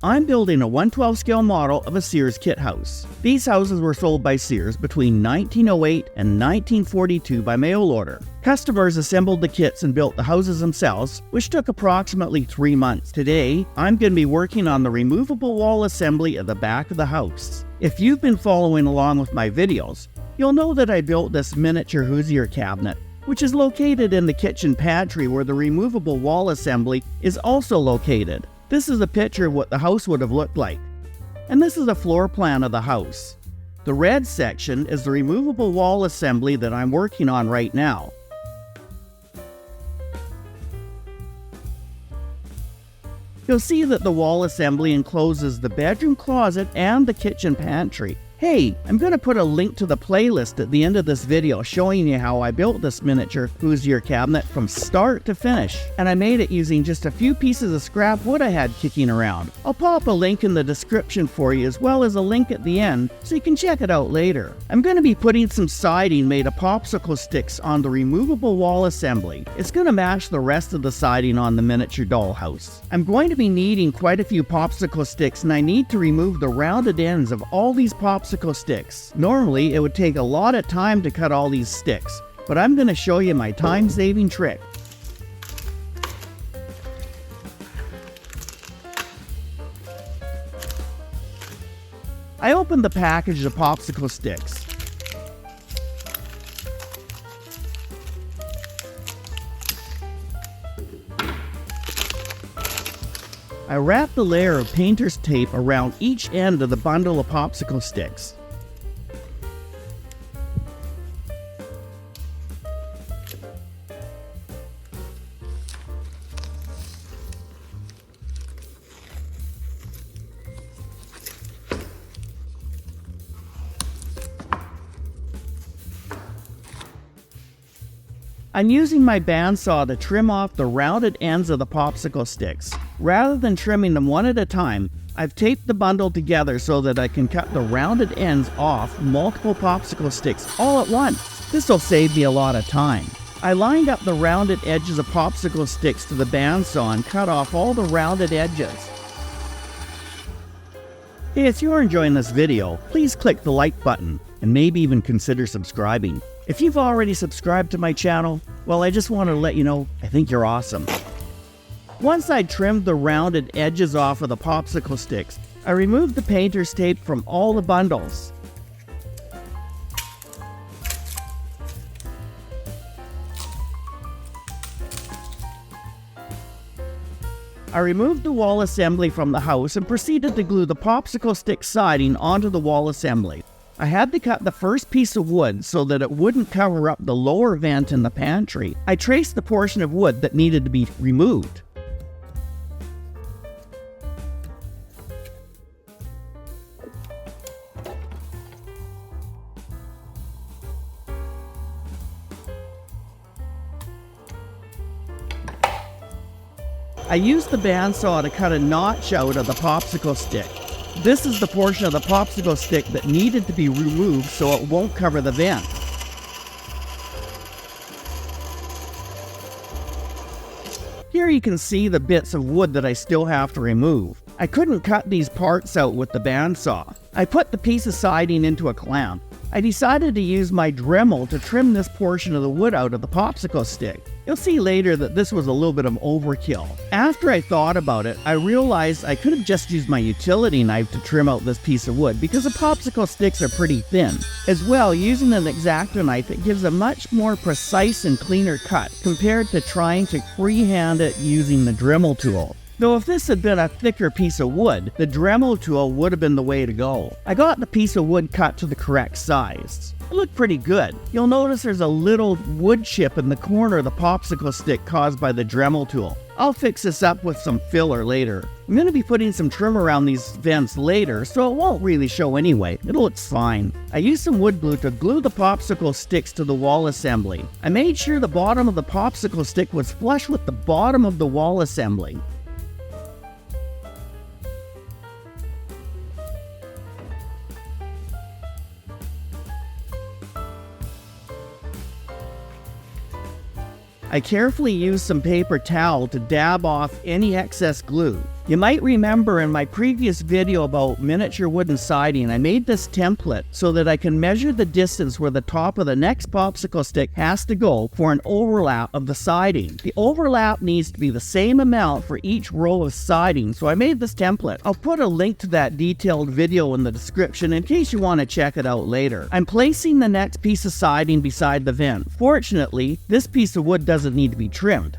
I'm building a 1/12 scale model of a Sears kit house. These houses were sold by Sears between 1908 and 1942 by mail order. Customers assembled the kits and built the houses themselves, which took approximately 3 months. Today, I'm going to be working on the removable wall assembly at the back of the house. If you've been following along with my videos, you'll know that I built this miniature Hoosier cabinet, which is located in the kitchen pantry where the removable wall assembly is also located. This is a picture of what the house would have looked like. And this is a floor plan of the house. The red section is the removable wall assembly that I'm working on right now. You'll see that the wall assembly encloses the bedroom closet and the kitchen pantry. Hey, I'm going to put a link to the playlist at the end of this video showing you how I built this miniature Hoosier cabinet from start to finish. And I made it using just a few pieces of scrap wood I had kicking around. I'll pop a link in the description for you as well as a link at the end so you can check it out later. I'm going to be putting some siding made of popsicle sticks on the removable wall assembly. It's going to match the rest of the siding on the miniature dollhouse. I'm going to be needing quite a few popsicle sticks and I need to remove the rounded ends of all these popsicle sticks. Normally, it would take a lot of time to cut all these sticks, but I'm going to show you my time-saving trick. I opened the package of popsicle sticks. I wrapped a layer of painter's tape around each end of the bundle of popsicle sticks. I'm using my bandsaw to trim off the rounded ends of the popsicle sticks. Rather than trimming them one at a time, I've taped the bundle together so that I can cut the rounded ends off multiple popsicle sticks all at once. This will save me a lot of time. I lined up the rounded edges of popsicle sticks to the bandsaw and cut off all the rounded edges. Hey, if you're enjoying this video, please click the like button and maybe even consider subscribing. If you've already subscribed to my channel, well, I just want to let you know I think you're awesome. Once I trimmed the rounded edges off of the popsicle sticks, I removed the painter's tape from all the bundles. I removed the wall assembly from the house and proceeded to glue the popsicle stick siding onto the wall assembly. I had to cut the first piece of wood so that it wouldn't cover up the lower vent in the pantry. I traced the portion of wood that needed to be removed. I used the bandsaw to cut a notch out of the popsicle stick. This is the portion of the popsicle stick that needed to be removed so it won't cover the vent. Here you can see the bits of wood that I still have to remove. I couldn't cut these parts out with the bandsaw. I put the piece of siding into a clamp. I decided to use my Dremel to trim this portion of the wood out of the popsicle stick. You'll see later that this was a little bit of overkill. After I thought about it, I realized I could have just used my utility knife to trim out this piece of wood because the popsicle sticks are pretty thin. As well, using an X-Acto knife, it gives a much more precise and cleaner cut compared to trying to freehand it using the Dremel tool. Though if this had been a thicker piece of wood, the Dremel tool would have been the way to go. I got the piece of wood cut to the correct size. It looked pretty good. You'll notice there's a little wood chip in the corner of the popsicle stick caused by the Dremel tool. I'll fix this up with some filler later. I'm going to be putting some trim around these vents later, so it won't really show anyway. It looks fine. I used some wood glue to glue the popsicle sticks to the wall assembly. I made sure the bottom of the popsicle stick was flush with the bottom of the wall assembly. I carefully used some paper towel to dab off any excess glue. You might remember in my previous video about miniature wooden siding, I made this template so that I can measure the distance where the top of the next popsicle stick has to go for an overlap of the siding. The overlap needs to be the same amount for each row of siding, so I made this template. I'll put a link to that detailed video in the description in case you want to check it out later. I'm placing the next piece of siding beside the vent. Fortunately, this piece of wood doesn't need to be trimmed.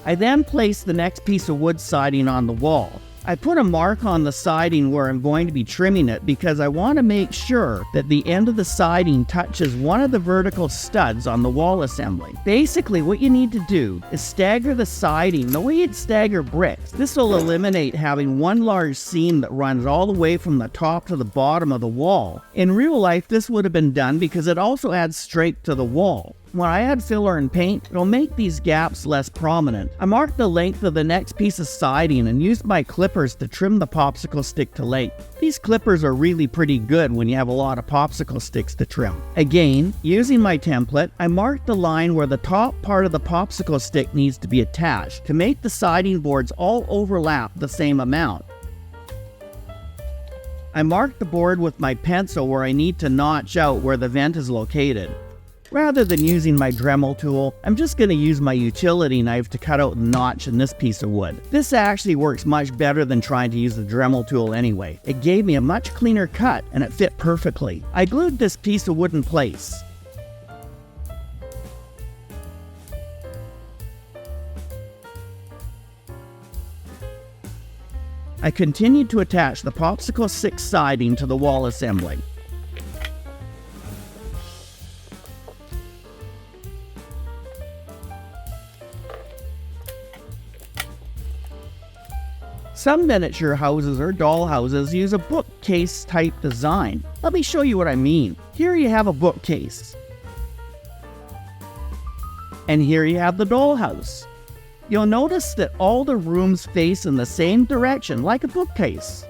I then place the next piece of wood siding on the wall. I put a mark on the siding where I'm going to be trimming it because I want to make sure that the end of the siding touches one of the vertical studs on the wall assembly. Basically, what you need to do is stagger the siding the way you'd stagger bricks. This will eliminate having one large seam that runs all the way from the top to the bottom of the wall. In real life, this would have been done because it also adds strength to the wall. When I add filler and paint, it'll make these gaps less prominent. I marked the length of the next piece of siding and used my clippers to trim the popsicle stick to length. These clippers are really pretty good when you have a lot of popsicle sticks to trim. Again, using my template, I marked the line where the top part of the popsicle stick needs to be attached to make the siding boards all overlap the same amount. I marked the board with my pencil where I need to notch out where the vent is located. Rather than using my Dremel tool, I'm just going to use my utility knife to cut out the notch in this piece of wood. This actually works much better than trying to use the Dremel tool anyway. It gave me a much cleaner cut and it fit perfectly. I glued this piece of wood in place. I continued to attach the popsicle stick siding to the wall assembly. Some miniature houses or doll houses use a bookcase type design. Let me show you what I mean. Here you have a bookcase. And here you have the dollhouse. You'll notice that all the rooms face in the same direction, like a bookcase.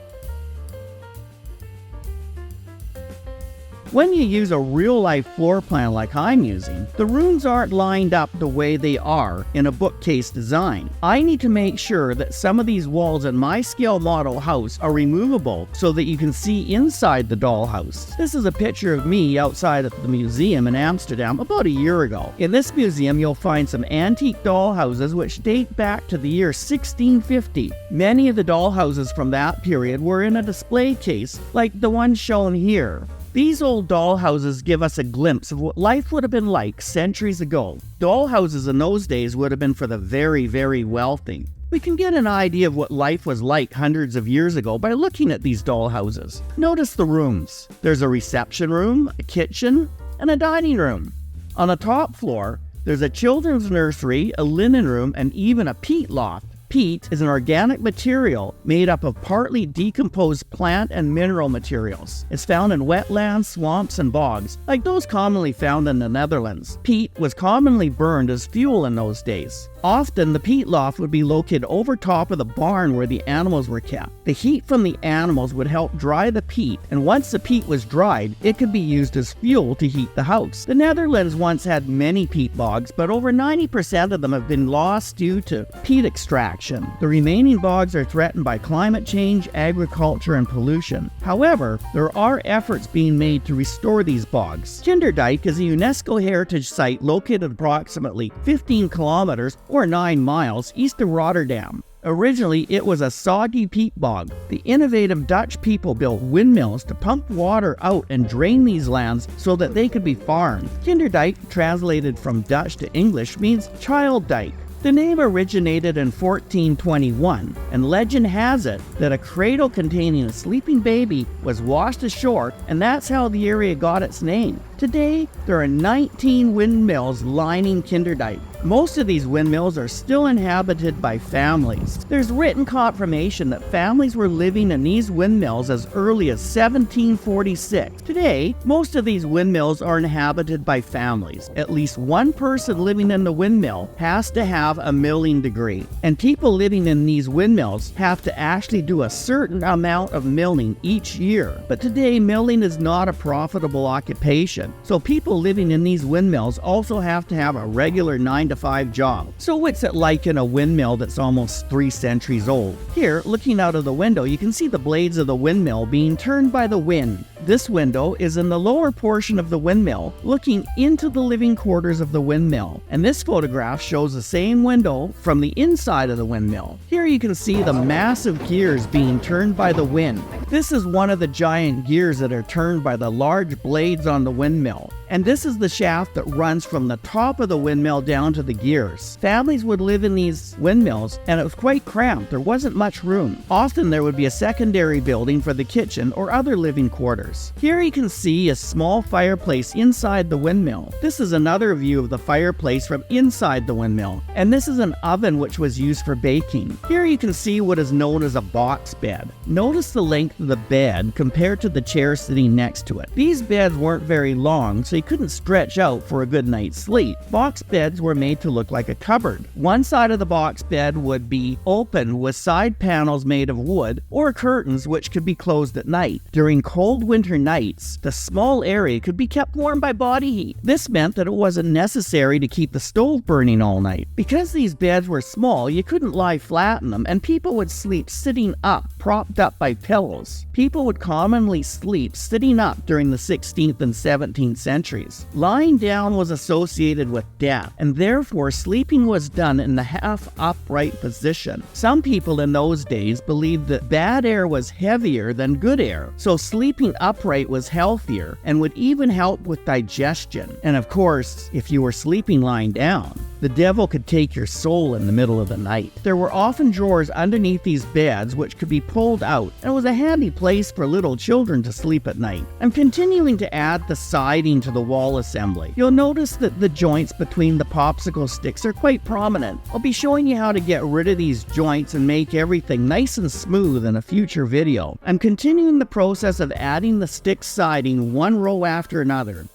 When you use a real-life floor plan like I'm using, the rooms aren't lined up the way they are in a bookcase design. I need to make sure that some of these walls in my scale model house are removable so that you can see inside the dollhouse. This is a picture of me outside of the museum in Amsterdam about a year ago. In this museum, you'll find some antique dollhouses which date back to the year 1650. Many of the dollhouses from that period were in a display case, like the one shown here. These old dollhouses give us a glimpse of what life would have been like centuries ago. Dollhouses in those days would have been for the very, very wealthy. We can get an idea of what life was like hundreds of years ago by looking at these dollhouses. Notice the rooms. There's a reception room, a kitchen, and a dining room. On the top floor, there's a children's nursery, a linen room, and even a peat loft. Peat is an organic material made up of partly decomposed plant and mineral materials. It's found in wetlands, swamps, and bogs, like those commonly found in the Netherlands. Peat was commonly burned as fuel in those days. Often, the peat loft would be located over top of the barn where the animals were kept. The heat from the animals would help dry the peat, and once the peat was dried, it could be used as fuel to heat the house. The Netherlands once had many peat bogs, but over 90% of them have been lost due to peat extraction. The remaining bogs are threatened by climate change, agriculture, and pollution. However, there are efforts being made to restore these bogs. Kinderdijk is a UNESCO heritage site located approximately 15 kilometers or 9 miles east of Rotterdam. Originally, it was a soggy peat bog. The innovative Dutch people built windmills to pump water out and drain these lands so that they could be farmed. Kinderdijk, translated from Dutch to English, means child dike. The name originated in 1421, and legend has it that a cradle containing a sleeping baby was washed ashore, and that's how the area got its name. Today, there are 19 windmills lining Kinderdijk. Most of these windmills are still inhabited by families. There's written confirmation that families were living in these windmills as early as 1746. Today, most of these windmills are inhabited by families. At least one person living in the windmill has to have a milling degree, and people living in these windmills have to actually do a certain amount of milling each year. But today, milling is not a profitable occupation, so people living in these windmills also have to have a regular 9-to-5 job. So what's it like in a windmill that's almost 3 centuries old? Here, looking out of the window, you can see the blades of the windmill being turned by the wind. This window is in the lower portion of the windmill, looking into the living quarters of the windmill. And this photograph shows the same window from the inside of the windmill. Here you can see the massive gears being turned by the wind. This is one of the giant gears that are turned by the large blades on the windmill. And this is the shaft that runs from the top of the windmill down to the gears. Families would live in these windmills, and it was quite cramped. There wasn't much room. Often there would be a secondary building for the kitchen or other living quarters. Here you can see a small fireplace inside the windmill. This is another view of the fireplace from inside the windmill. And this is an oven which was used for baking. Here you can see what is known as a box bed. Notice the length of the bed compared to the chair sitting next to it. These beds weren't very long, so you couldn't stretch out for a good night's sleep. Box beds were made to look like a cupboard. One side of the box bed would be open with side panels made of wood or curtains which could be closed at night. During cold winter nights, the small area could be kept warm by body heat. This meant that it wasn't necessary to keep the stove burning all night. Because these beds were small, you couldn't lie flat in them, and people would sleep sitting up, propped up by pillows. People would commonly sleep sitting up during the 16th and 17th centuries. Lying down was associated with death, and therefore sleeping was done in the half-upright position. Some people in those days believed that bad air was heavier than good air, so sleeping upright was healthier and would even help with digestion. And of course, if you were sleeping lying down, the devil could take your soul in the middle of the night. There were often drawers underneath these beds which could be pulled out, and it was a handy place for little children to sleep at night. I'm continuing to add the siding to the wall assembly. You'll notice that the joints between the popsicle sticks are quite prominent. I'll be showing you how to get rid of these joints and make everything nice and smooth in a future video. I'm continuing the process of adding the stick siding one row after another.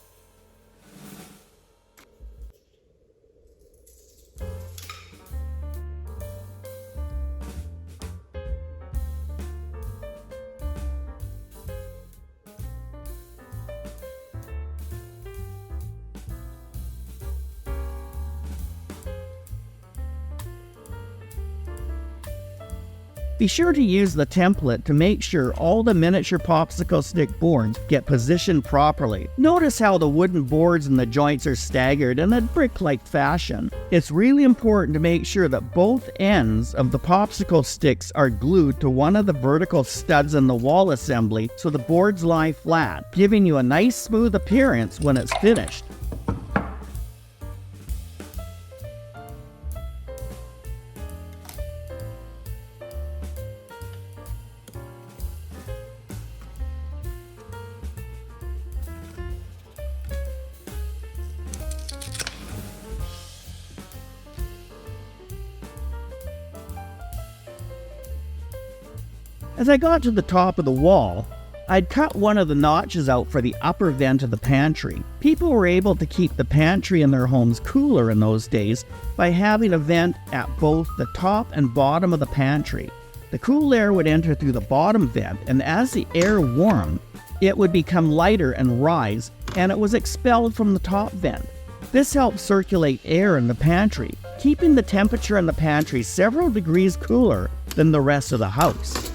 Be sure to use the template to make sure all the miniature popsicle stick boards get positioned properly. Notice how the wooden boards and the joints are staggered in a brick-like fashion. It's really important to make sure that both ends of the popsicle sticks are glued to one of the vertical studs in the wall assembly so the boards lie flat, giving you a nice smooth appearance when it's finished. As I got to the top of the wall, I'd cut one of the notches out for the upper vent of the pantry. People were able to keep the pantry in their homes cooler in those days by having a vent at both the top and bottom of the pantry. The cool air would enter through the bottom vent, and as the air warmed, it would become lighter and rise, and it was expelled from the top vent. This helped circulate air in the pantry, keeping the temperature in the pantry several degrees cooler than the rest of the house.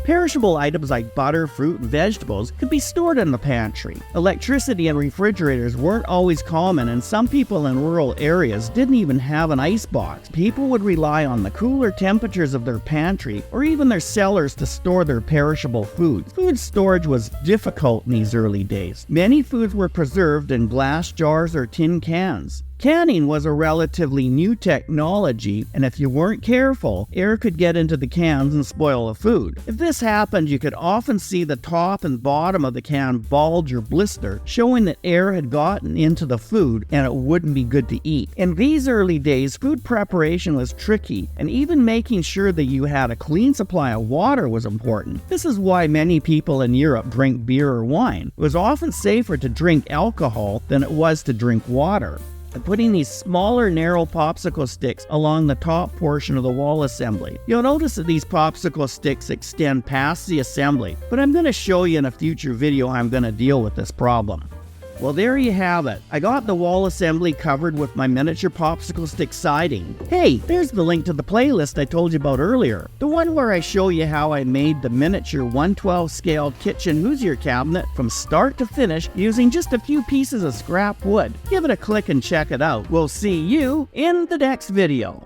Perishable items like butter, fruit, and vegetables could be stored in the pantry. Electricity and refrigerators weren't always common, and some people in rural areas didn't even have an ice box. People would rely on the cooler temperatures of their pantry or even their cellars to store their perishable foods. Food storage was difficult in these early days. Many foods were preserved in glass jars or tin cans. Canning was a relatively new technology, and if you weren't careful, air could get into the cans and spoil the food. If this happened, you could often see the top and bottom of the can bulge or blister, showing that air had gotten into the food and it wouldn't be good to eat. In these early days, food preparation was tricky, and even making sure that you had a clean supply of water was important. This is why many people in Europe drink beer or wine. It was often safer to drink alcohol than it was to drink water. And putting these smaller narrow popsicle sticks along the top portion of the wall assembly. You'll notice that these popsicle sticks extend past the assembly, but I'm going to show you in a future video how I'm going to deal with this problem. Well, there you have it. I got the wall assembly covered with my miniature popsicle stick siding. Hey, there's the link to the playlist I told you about earlier. The one where I show you how I made the miniature 1/12 scale kitchen Hoosier cabinet from start to finish using just a few pieces of scrap wood. Give it a click and check it out. We'll see you in the next video.